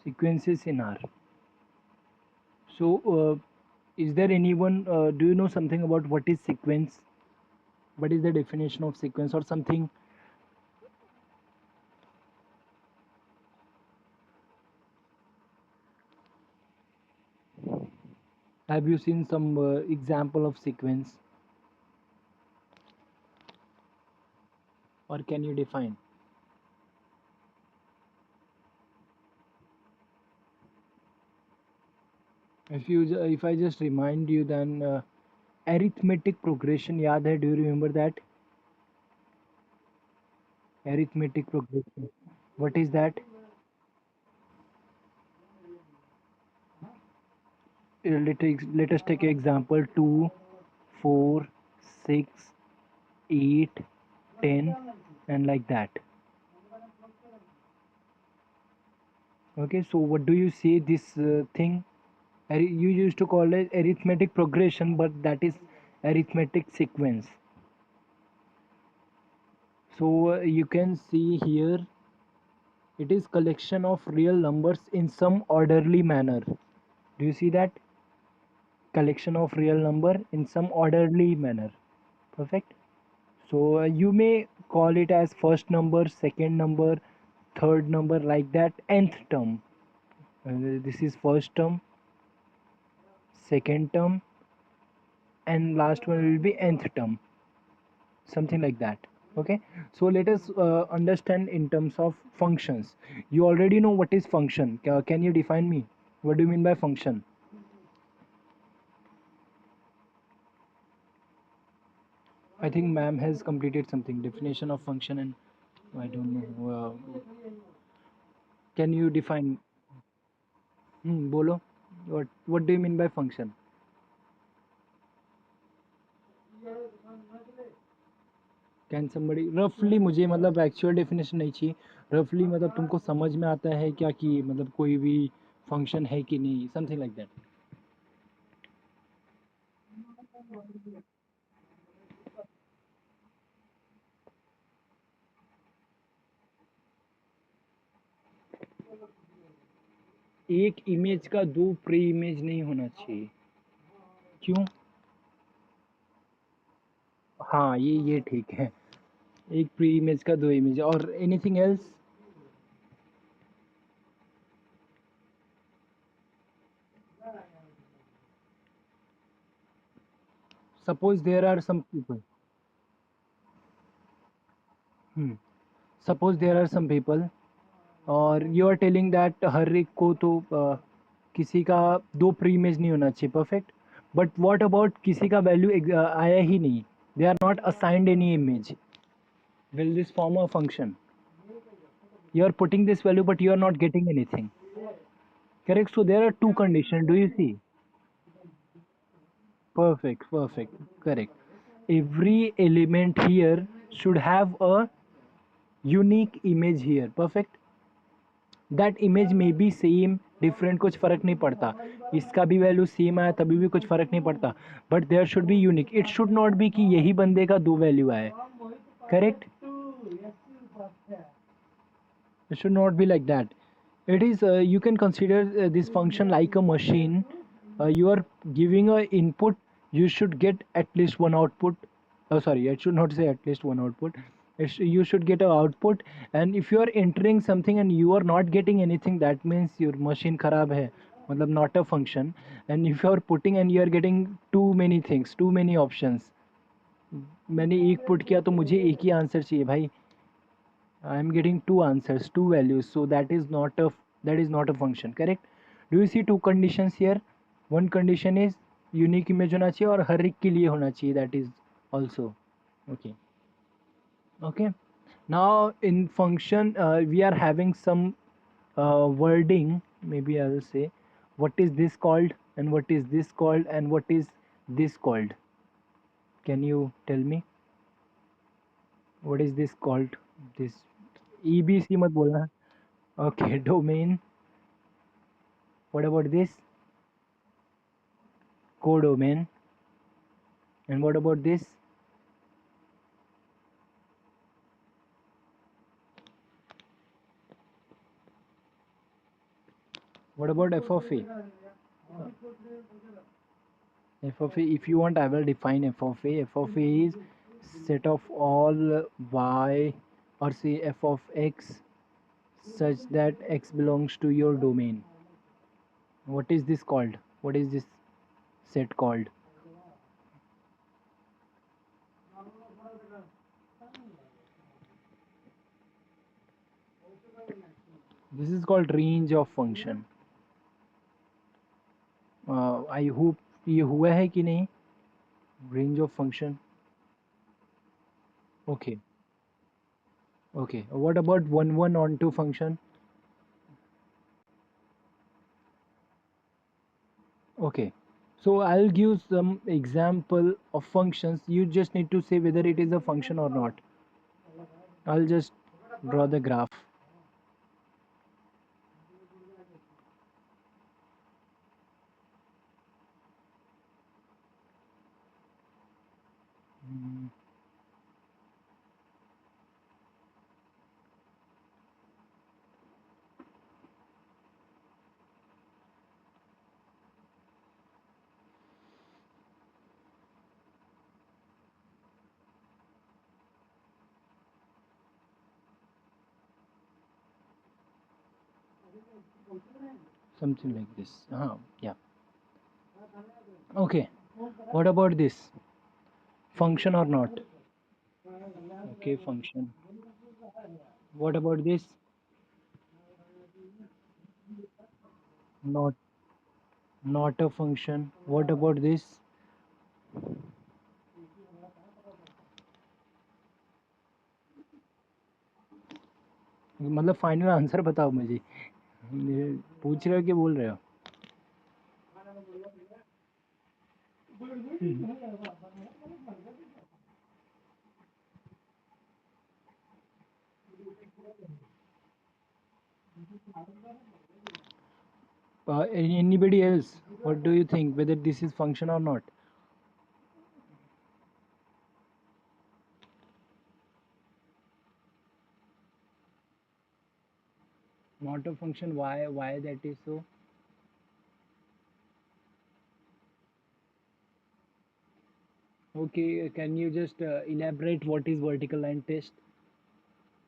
sequences in R. So is there anyone, do you know something about what is sequence? What is the definition of sequence or something? Have you seen some example of sequence, or can you define? If I just remind you, then arithmetic progression याद है? Do you remember that? Arithmetic progression. What is that? Let us take example 2, 4, 6, 8, 10, and like that. Okay, so what do you say this thing? You used to call it arithmetic progression, but that is arithmetic sequence. So you can see here, it is collection of real numbers in some orderly manner. Do you see that? Collection of real number in some orderly manner. Perfect. So you may call it as first number, second number, third number, like that. Nth term. This is first term, second term, and last one will be nth term. Something like that. Okay. So let us understand in terms of functions. You already know what is function. Can you define me? What do you mean by function? I think ma'am has completed something. Definition of function, and I don't know. Can you define? Bolo. What do you mean by function? Can somebody roughly, मुझे मतलब actual definition नहीं चाहिए, रफली मतलब तुमको समझ में आता है क्या कि मतलब कोई भी फंक्शन है कि नहीं, समथिंग लाइक दैट. एक इमेज का दो प्री इमेज नहीं होना चाहिए. क्यों? हाँ, ये ठीक है. एक प्री इमेज का दो इमेज, और anything else? Suppose there are some people. Suppose there are some people, और यू आर टेलिंग दैट हर एक को तो किसी का दो प्री इमेज नहीं होना चाहिए. परफेक्ट. बट व्हाट अबाउट किसी का वैल्यू आया ही नहीं, they are not assigned any image. Will this form a function? You are putting this value but you are not getting anything. Correct. So there are two conditions. Do you see? Perfect. Correct. Every element here should have a unique image here. Perfect. That image may be same, different, कुछ फर्क नहीं पड़ता. इसका भी value same आया तभी भी कुछ फर्क नहीं पड़ता. But there should be unique. It should not be कि यही बंदे का दो वैल्यू आए. Correct. It should not be like that. It is, you can consider this function like a machine. You are giving a input, you should get at least one output. Oh sorry, I should not say at least one output. You should get an output, and if you are entering something and you are not getting anything, that means your machine kharab hai, matlab not a function. And if you are putting and you are getting too many things, too many options, मैंने एक put किया तो मुझे एक ही answer चाहिए भाई. I am getting two answers, two values, so that is not a function. Correct. Do you see two conditions here? One condition is unique image होना चाहिए और हर एक के लिए होना चाहिए. That is also okay. Okay. Now in function we are having some wording. Maybe I will say what is this called and what is this called and what is this called. Can you tell me what is this called? This EBC मत बोलना. Okay, domain. What about this? Codomain. And what about this? What about f of a? F of a, if you want, I will define f of a. F of a is set of all y, or say f of x, such that x belongs to your domain. What is this called? What is this set called? This is called range of function. I hope ये हुआ है कि नहीं, range of function. Okay. Okay, what about one one onto function? Okay, so I'll give some example of functions. You just need to say whether it is a function or not. I'll just draw the graph. Hmm, something like this. Yeah. Okay. What about this? Function or not? Okay, function. What about this? Not not a function. What about this? मतलब final answer बताओ मुझे. पूछ रहे हो कि बोल रहे हो? Anybody else? What do you think? Whether this is function or not? Not a function. Why? Why that is so? Okay. Can you just elaborate what is vertical line test,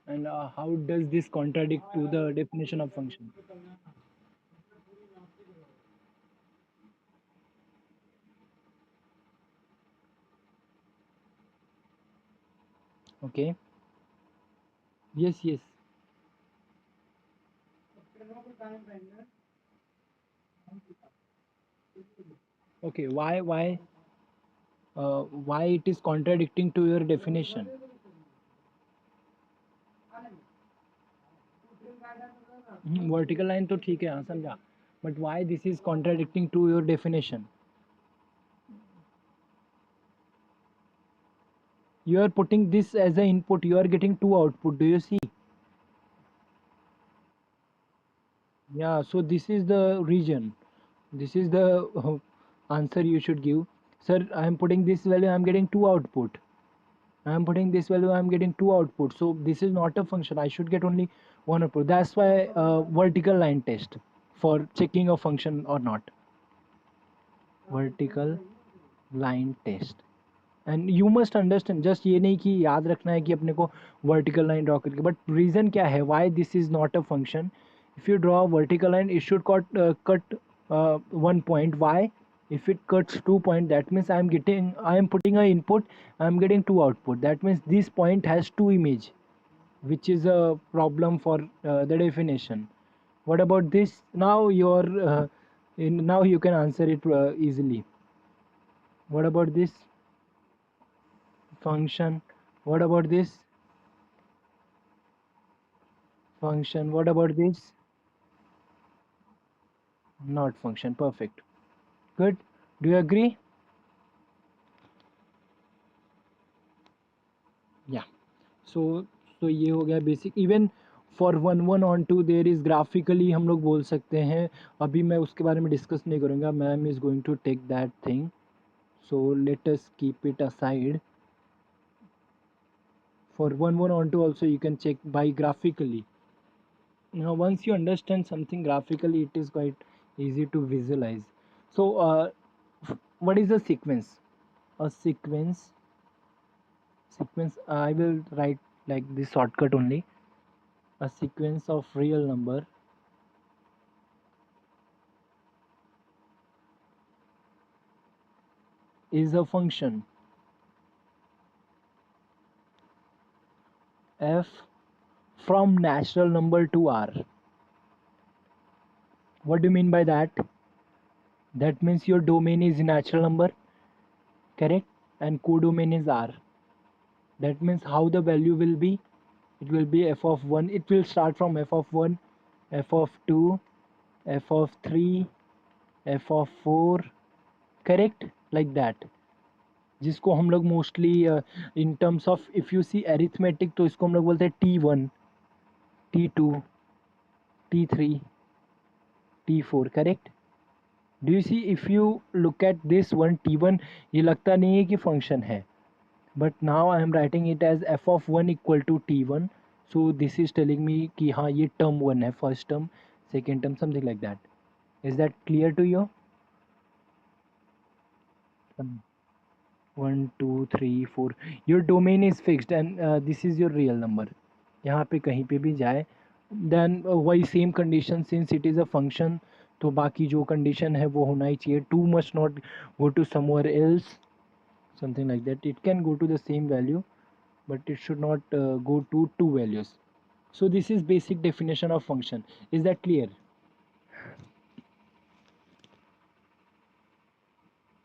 and how does this contradict to the definition of function? Okay. Yes. Yes. Okay. Why? Why? Why it is contradicting to your definition? Vertical line तो ठीक है, हाँ समझा. But why this is contradicting to your definition? You are putting this as an input. You are getting two output. Do you see? Yeah. So this is the region. This is the answer you should give. Sir, I am putting this value. I am getting two output. I am putting this value. I am getting two output. So this is not a function. I should get only one output. That's why vertical line test for checking a function or not. Vertical line test. And you must understand, just ये नहीं कि याद रखना है कि अपने को vertical line draw करके, बट रीज़न क्या है why this is not a function. If you draw vertical line it should cut 1 point. Why? If it cuts 2 point, that means I am putting a input, I am getting two output. That means this point has two image, which is a problem for the definition. What about this? Now now you can answer it easily. What about this? Function. What about this? Function. What about this? Not function. Perfect. Good. Do you agree? Yeah. So ये हो गया basic. Even for one one onto there is graphically हम लोग बोल सकते हैं. अभी मैं उसके बारे में डिस्कस नहीं करूँगा. Ma'am is going to take that thing. So let us keep it aside. For one one on two also you can check by graphically. Now once you understand something graphically, it is quite easy to visualize. So what is a sequence? A sequence I will write like this shortcut only. A sequence of real number is a function f from natural number to r. What do you mean by that? That means your domain is natural number, correct? And codomain is r. That means how the value will be? It will be f of 1. It will start from f of 1, f of 2, f of 3, f of 4, correct? Like that. जिसको हम लोग mostly in terms of if you see arithmetic तो इसको हम लोग बोलते हैं T1, T2, T3, T4, correct? Do you see if you look at this one T1, ये लगता नहीं है कि फंक्शन है, but now I am writing it as f of 1 equal to T1. So this is telling me कि हाँ ये term 1 है, first term, second term, something like that. Is that clear to you? 1 2 3 4, your domain is fixed and this is your real number. यहाँ पे कहीं पे भी जाए देन वही same condition, since it is a function, तो बाकी जो कंडीशन है वो होना ही चाहिए. Two must not go to somewhere else, something like that. It can go to the same value but it should not go to two values. So this is basic definition of function. Is that clear?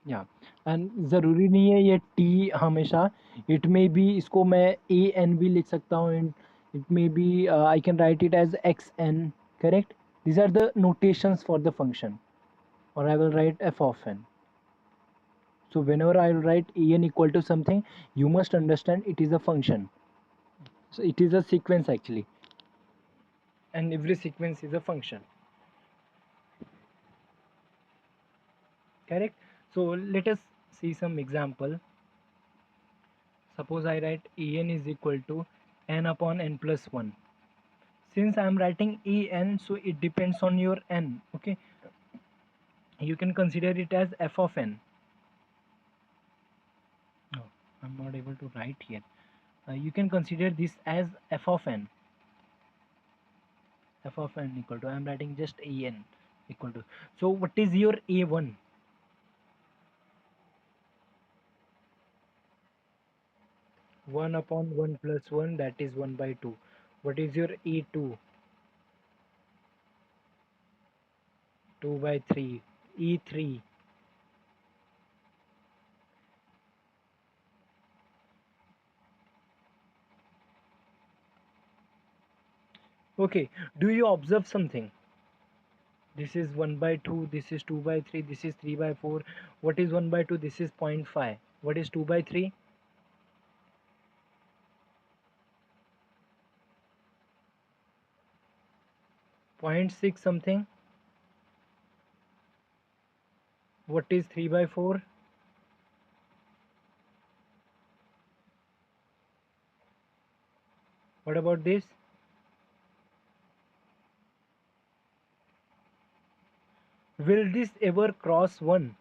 Yeah. And ज़रूरी नहीं है ये t हमेशा, it may be, इसको मैं a n भी लिख सकता हूँ, and it may be I can write it as x n, correct? These are the notations for the function, or I will write f of n. So whenever I will write a n equal to something, you must understand it is a function. So it is a sequence actually, and every sequence is a function, correct? So let us see some example. Suppose I write an is equal to n upon n plus 1. Since I am writing en, so it depends on your n, okay? You can consider it as f of n. No, I'm not able to write here. You can consider this as f of n. F of n equal to, I am writing just an equal to. So what is your a1? 1 upon 1 plus 1, that is 1 by 2. What is your a2? 2 by 3. E3. Okay, do you observe something? This is 1 by 2, this is 2 by 3, this is 3 by 4. What is 1 by 2? This is 0.5. What is 2 by 3? 0.6 something. What is 3 by 4? What about this? Will this ever cross 1?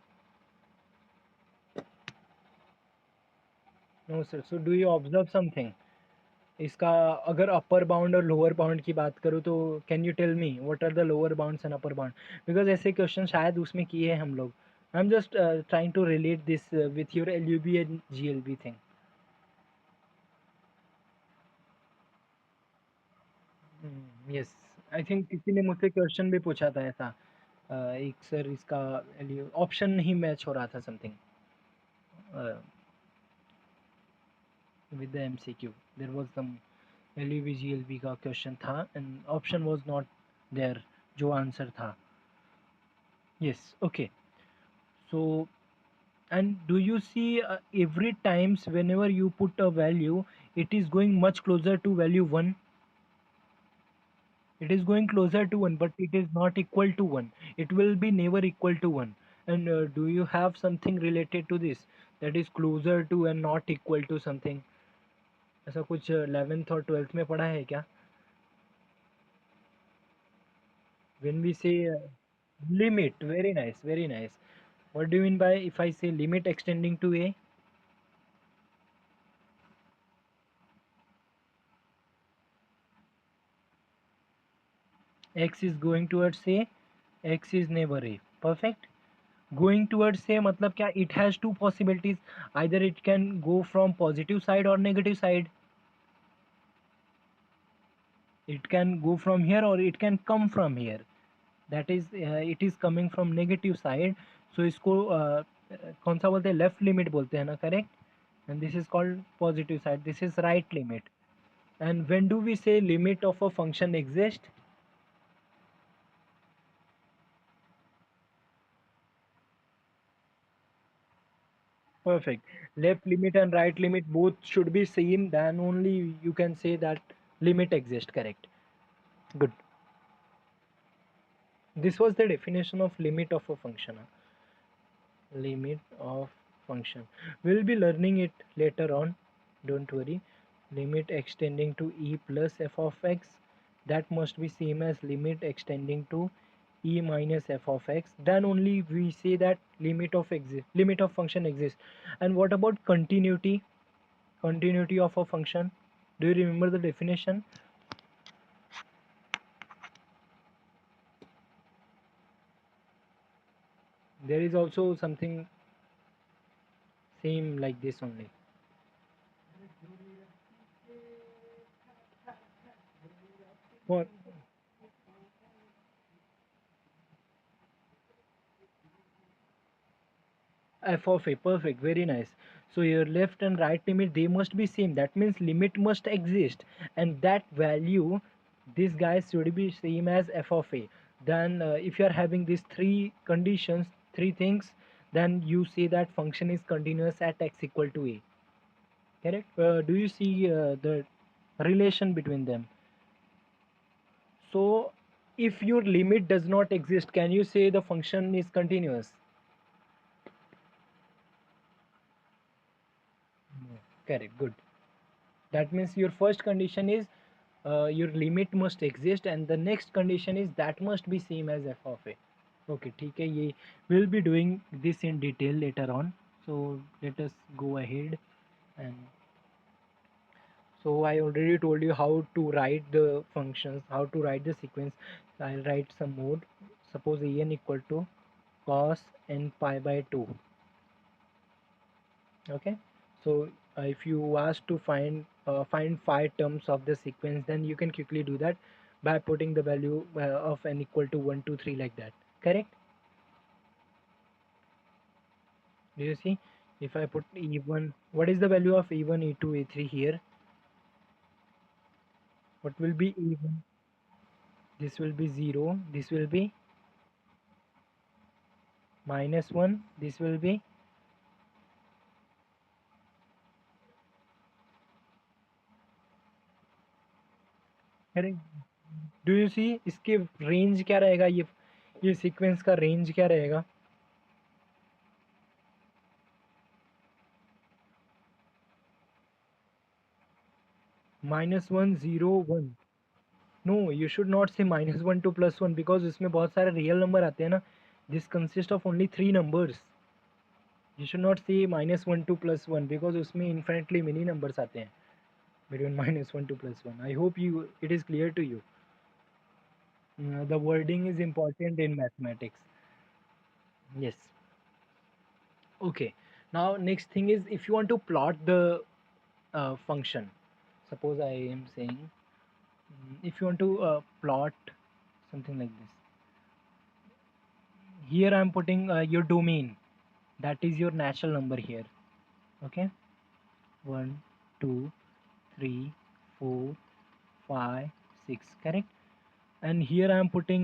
No sir. So do you observe something? इसका अगर upper bound और lower bound की बात करूँ तो can you tell me what are the lower bounds and upper bound? Because ऐसे question शायद उसमें किए हैं हम लोग. I am just trying to relate this with your LUB and GLB thing. Yes, I think किसी ने मुझसे क्वेश्चन भी पूछा था ऐसा. एक सर इसका ऑप्शन नहीं मैच हो रहा था something with the MCQ. There was some LUB GLB का क्वेश्चन था and option was not there जो आंसर था. Yes, okay. So and do you see every times whenever you put a value, it is going much closer to value 1? It is going closer to 1, but it is not equal to 1. It will be never equal to 1. And do you have something related to this, that is closer to and not equal to something? ऐसा कुछ 11th और 12th में पढ़ा है क्या? When we say limit, very nice, very nice. What do you mean by if I say limit extending to a? X is going towards a, X is never a. Perfect. Going towards a मतलब क्या? It has two possibilities. Either it can go from positive side or negative side. It can go from here or it can come from here. That is it is coming from negative side. So इसको कौन सा बोलते हैं? Left limit बोलते हैं ना, correct? And this is called positive side. This is right limit. And when do we say limit of a function exists? Perfect. Left limit and right limit both should be same, then only you can say that limit exists. Correct. Good. This was the definition of limit of a function. Limit of function. We'll be learning it later on. Don't worry. Limit extending to e plus f of x. That must be same as limit extending to e minus f of x. Then only we say that limit of function exists. And what about continuity? Continuity of a function. Do you remember the definition? There is also something same like this only. For f of a, perfect, very nice. So your left and right limit, they must be same. That means limit must exist, and that value, this guy should be same as f of a. Then if you are having these three conditions, three things, then you say that function is continuous at x equal to a. Correct? Do you see the relation between them? So if your limit does not exist, can you say the function is continuous? No. Correct. Good. That means your first condition is your limit must exist, and the next condition is that must be same as f of a. Okay, ठीक है, ये we'll be doing this in detail later on. So let us go ahead. And so I already told you how to write the functions, how to write the sequence. I'll write some more. Suppose an equal to cos n pi by 2. Okay, so if you ask to find five terms of the sequence, then you can quickly do that by putting the value of n equal to 1 2 3 like that. Correct? Do you see? If I put e1, what is the value of e1, e2, e3 here? What will be e1? This will be 0, this will be -1, this will be correct. Do you see इसके range क्या रहेगा? ये sequence का range क्या रहेगा? -1 0 1. No, you should not से -1 to +1, because इसमें बहुत सारे रियल नंबर आते हैं ना. This consist of only three numbers. You should not से -1 to +1 बिकॉज उसमें इन्फिनिटली मेनी नंबर्स आते हैं between -1 to +1. I hope you it is clear to you. The wording is important in mathematics. Yes. Okay. Now next thing is, if you want to plot the function, suppose I am saying, if you want to plot something like this, here I am putting your domain, that is your natural number here. Okay, 1 2 3 4 5 6, correct? And here I am putting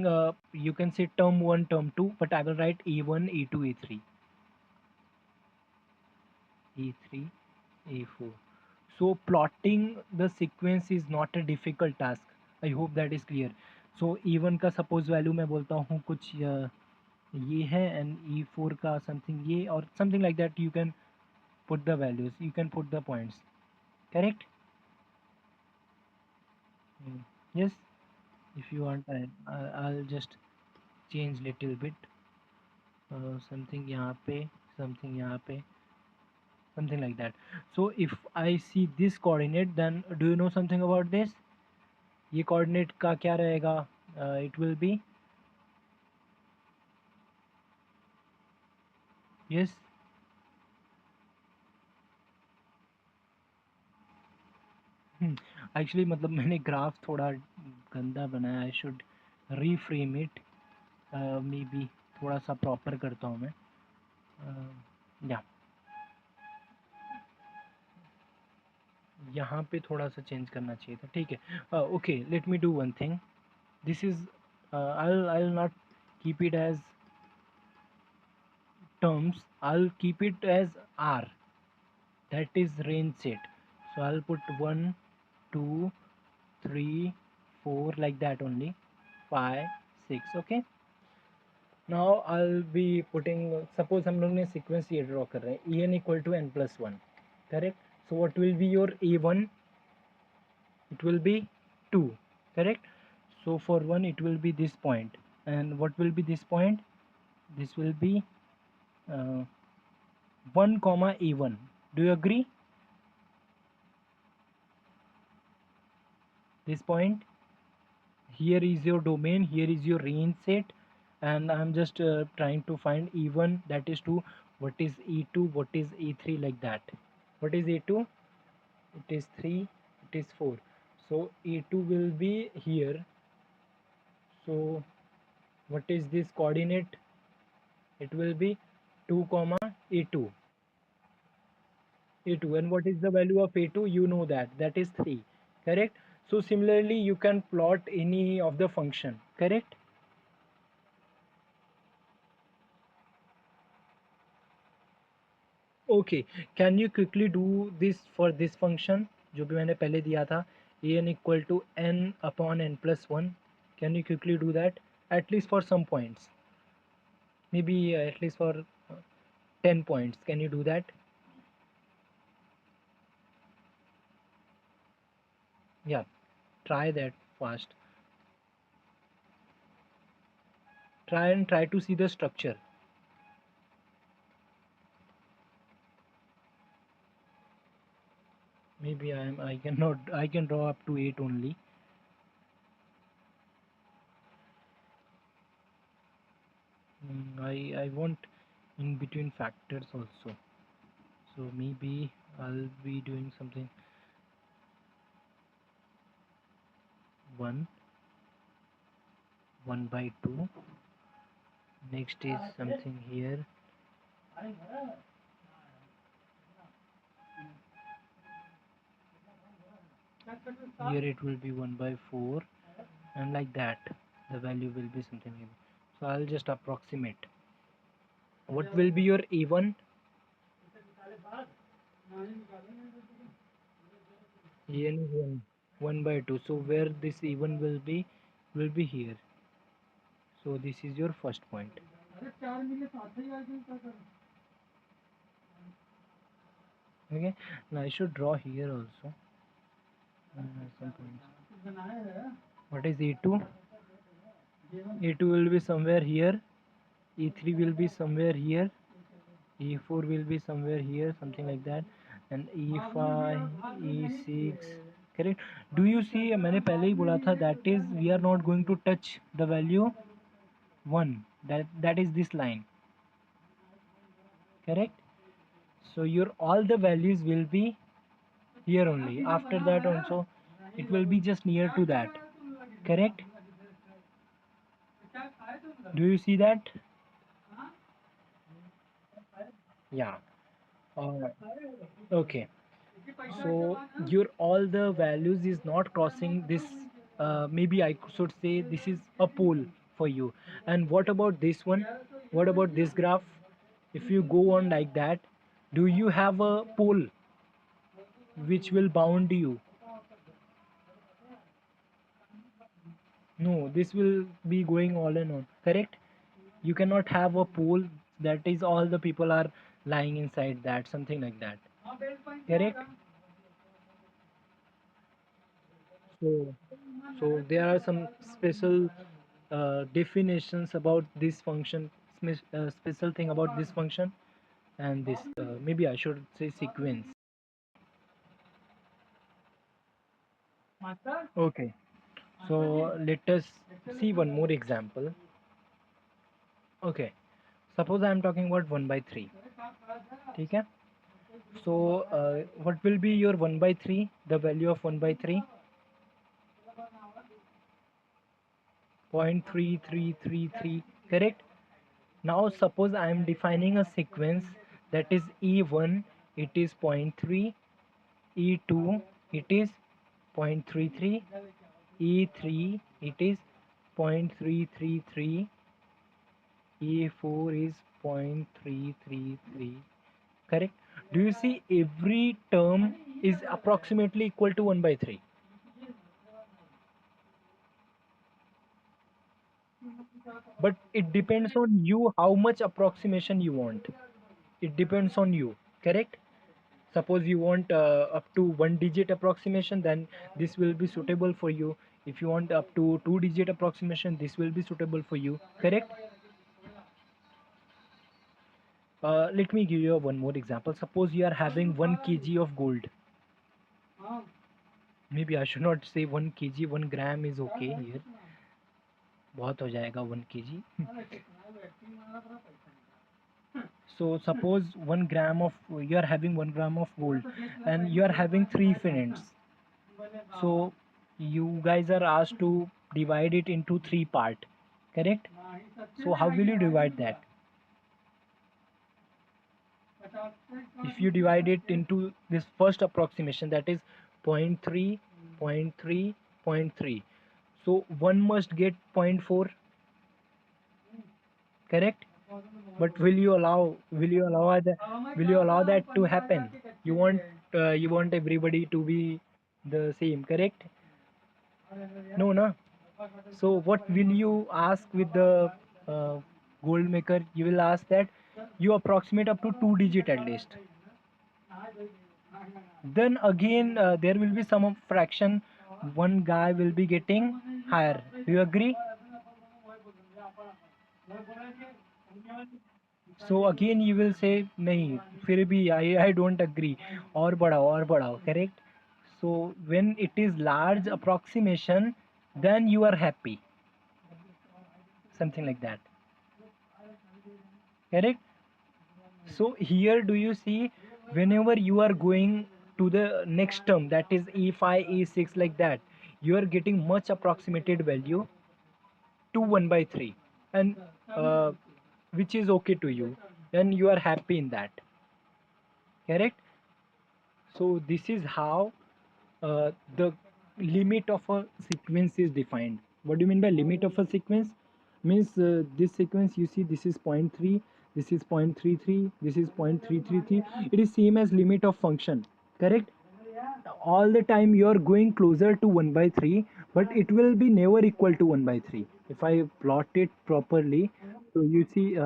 you can say term 1 term 2, but I will write e1 e2 e3 e3 e4. So plotting the sequence is not a difficult task. I hope that is clear. So e1 का suppose value मैं बोलता हूँ कुछ ये है, and e4 का something ये, or something like that. You can put the values, you can put the points. Correct? Yes. If you want, I'll just change little bit, something यहाँ पे, something यहाँ पे, something like that. So if I see this coordinate, then do you know something about this? ये coordinate का क्या रहेगा? It will be, yes. Actually मतलब मैंने ग्राफ थोड़ा गंदा बनाया, I should reframe it, may be थोड़ा सा प्रॉपर करता हूँ मैं, या यहाँ पे थोड़ा सा चेंज करना चाहिए था, ठीक है. Okay, let me do one thing. This is, I'll not keep it as terms, I'll keep it as R, that is range set. So I'll put 1 2 3 4 like that only, 5 6. Okay, now I'll be putting, suppose हम लोग ने sequence ये draw कर रहे हैं, en equal to n plus 1, correct? So what will be your a1? It will be 2, correct? So for 1 it will be this point, and what will be this point? This will be uh, 1 comma a1. Do you agree? This point here is your domain, here is your range set, and I'm just trying to find e1, that is 2. What is e2? What is e3? Like that. What is e2? It is 3, it is 4. So e2 will be here. So what is this coordinate? It will be 2 comma a2. a2, and what is the value of a2? You know that, that is 3, correct? So similarly you can plot any of the function, correct? Okay, can you quickly do this for this function जो भी मैंने पहले दिया था, an equal to n upon n plus 1? Can you quickly do that, at least for some points, maybe at least for 10 points? Can you do that? Yeah, try that fast. Try to see the structure. Maybe I cannot, I can draw up to 8 only. I want in between factors also, so maybe I'll be doing something 1 1 by 2. Next is something here, here it will be 1 by 4, and like that the value will be something like that. So I'll just approximate. What will be your a1? an is 1, 1 by 2. So where this a1 will be here. So this is your first point. Okay, now I should draw here also some points. What is e2? e2 will be somewhere here, e3 will be somewhere here, e4 will be somewhere here, something like that, and e5, e6, correct? Do you see, मैंने पहले ही बोला था, that is we are not going to touch the value 1, that is this line, correct? So your all the values will be here only, after that also it will be just near to that, correct? Do you see that? Yeah. Okay, so your all the values is not crossing this, maybe I should say this is a pole for you. And what about this one? What about this graph? If you go on like that, do you have a pole which will bound you? No, this will be going all and on, correct? You cannot have a pole that is all the people are lying inside that, something like that, correct? So, so there are some special definitions about this function, special thing about this function, and this maybe I should say sequence. Okay, so let us see one more example. Okay, suppose I am talking about 1 by 3. Okay, so what will be your 1 by 3, the value of 1 by 3? 0.3333, correct? Now suppose I am defining a sequence that is E1, it is zero point 0.3, E2 it is 0.33, E3 it is 0.333, E4 is 0.333, correct? Do you see every term is approximately equal to 1 by 3? But it depends on you how much approximation you want. It depends on you, correct? Suppose you want up to 1 digit approximation, then this will be suitable for you. If you want up to 2 digit approximation, this will be suitable for you, correct? Let me give you one more example. Suppose you are having 1 kg of gold. Maybe I should not say 1 kg, 1 gram is okay here. बहुत हो जाएगा 1 kg. So suppose 1 gram of, you are having 1 gram of gold and you are having 3 friends. So you guys are asked to divide it into 3 part, correct? So how will you divide that? If you divide it into this first approximation, that is point 0.3, point 0.3, point 0.3. So one must get 0.4, correct? But will you allow that to happen? You want everybody to be the same, correct? No, no. So what will you ask with the uh, gold maker? You will ask that you approximate up to 2 digit at least. Then again there will be some fraction. One guy will be getting higher. Do you agree? So again you will say नहीं फिर भी I don't agree और बढ़ाओ correct. So when it is large approximation, then you are happy, something like that, correct? So here do you see, whenever you are going to the next term, that is E5, E6, like that, you are getting much approximated value to 1 by 3, and uh, which is okay to you, and you are happy in that, correct? So this is how the limit of a sequence is defined. What do you mean by limit of a sequence? Means this sequence, you see, this is zero point 0.3, this is 0.33, this is 0.333. It is same as limit of function, correct? All the time you are going closer to 1 by 3, but it will be never equal to 1 by 3. If I plot it properly, so you see,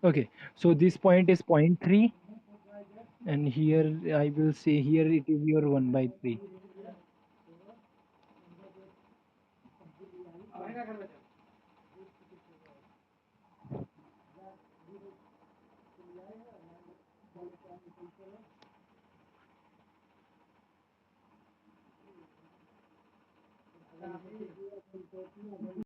okay, so this point is zero point 0.3, and here I will say here it is your 1 by 3.